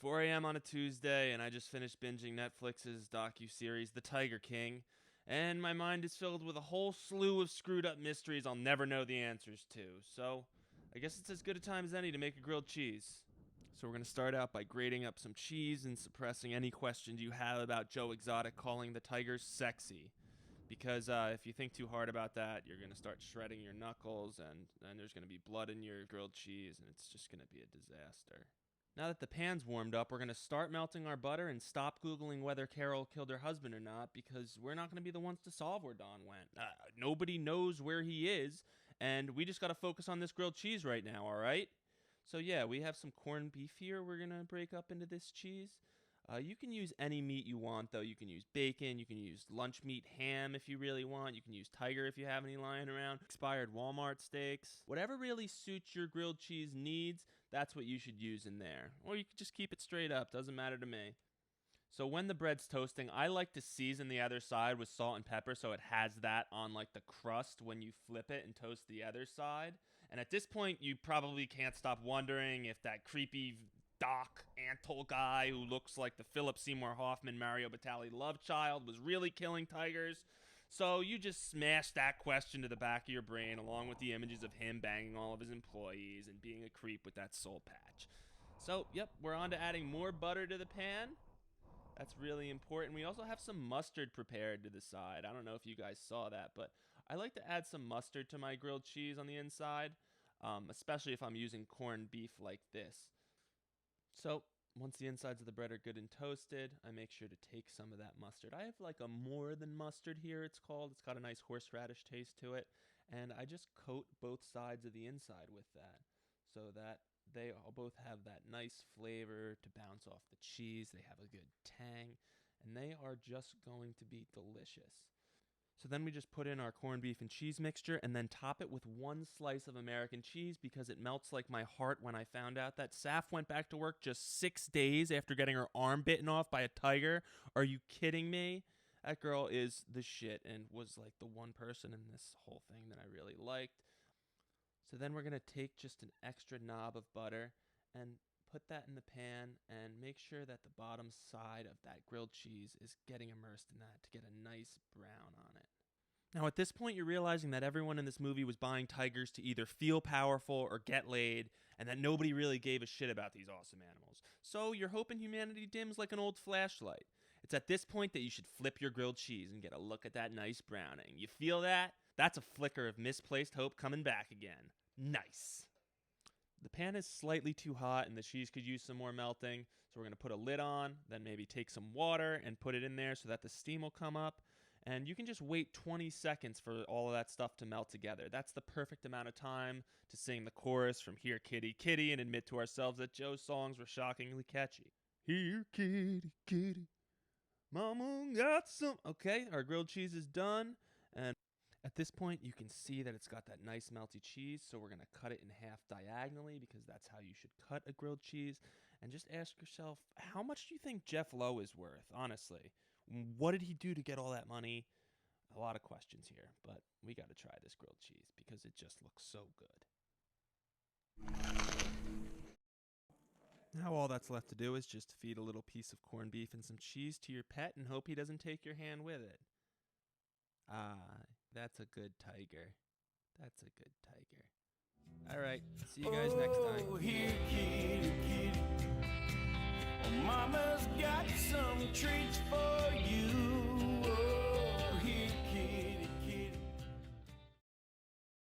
4 a.m. on a Tuesday, and I just finished binging Netflix's docu-series The Tiger King, and my mind is filled with a whole slew of screwed-up mysteries I'll never know the answers to. So, I guess it's as good a time as any to make a grilled cheese. So we're going to start out by grating up some cheese and suppressing any questions you have about Joe Exotic calling the tigers sexy. Because if you think too hard about that, you're going to start shredding your knuckles, and then there's going to be blood in your grilled cheese, and it's just going to be a disaster. Now that the pan's warmed up, we're going to start melting our butter and stop Googling whether Carole killed her husband or not, because we're not going to be the ones to solve where Don went. Nobody knows where he is, and we just got to focus on this grilled cheese right now, all right? So yeah, we have some corned beef here we're going to break up into this cheese. You can use any meat you want, though. You can use bacon, you can use lunch meat ham if you really want, you can use tiger if you have any lying around, expired Walmart steaks. Whatever really suits your grilled cheese needs, that's what you should use in there. Or you could just keep it straight up, doesn't matter to me. So when the bread's toasting, I like to season the other side with salt and pepper so it has that on like the crust when you flip it and toast the other side. And at this point, you probably can't stop wondering if that creepy Doc Antle guy who looks like the Philip Seymour Hoffman Mario Batali love child was really killing tigers. So you just smash that question to the back of your brain along with the images of him banging all of his employees and being a creep with that soul patch. So, yep, we're on to adding more butter to the pan. That's really important. We also have some mustard prepared to the side. I don't know if you guys saw that, but I like to add some mustard to my grilled cheese on the inside, especially if I'm using corned beef like this. So, once the insides of the bread are good and toasted, I make sure to take some of that mustard. I have like a more than mustard here, it's called. It's got a nice horseradish taste to it. And I just coat both sides of the inside with that so that they all both have that nice flavor to bounce off the cheese. They have a good tang, and they are just going to be delicious. So then we just put in our corned beef and cheese mixture and then top it with one slice of American cheese because it melts like my heart when I found out that Saf went back to work just 6 days after getting her arm bitten off by a tiger. Are you kidding me? That girl is the shit and was like the one person in this whole thing that I really liked. So then we're going to take just an extra knob of butter and put that in the pan and make sure that the bottom side of that grilled cheese is getting immersed in that to get a nice brown on it. Now at this point you're realizing that everyone in this movie was buying tigers to either feel powerful or get laid, and that nobody really gave a shit about these awesome animals. So you're hoping humanity dims like an old flashlight. It's at this point that you should flip your grilled cheese and get a look at that nice browning. You feel that? That's a flicker of misplaced hope coming back again. Nice. The pan is slightly too hot and the cheese could use some more melting, so we're going to put a lid on, then maybe take some water and put it in there so that the steam will come up. And you can just wait 20 seconds for all of that stuff to melt together. That's the perfect amount of time to sing the chorus from Here Kitty Kitty and admit to ourselves that Joe's songs were shockingly catchy. Here Kitty Kitty, Mama got some. Okay, our grilled cheese is done. And at this point, you can see that it's got that nice melty cheese, so we're going to cut it in half diagonally because that's how you should cut a grilled cheese. And just ask yourself, how much do you think Jeff Lowe is worth, honestly? What did he do to get all that money? A lot of questions here, but we got to try this grilled cheese because it just looks so good. Now all that's left to do is just feed a little piece of corned beef and some cheese to your pet and hope he doesn't take your hand with it. That's a good tiger. That's a good tiger. All right, see you guys next time. Oh, here, kitty, kitty. Well, Mama's got some treats for you.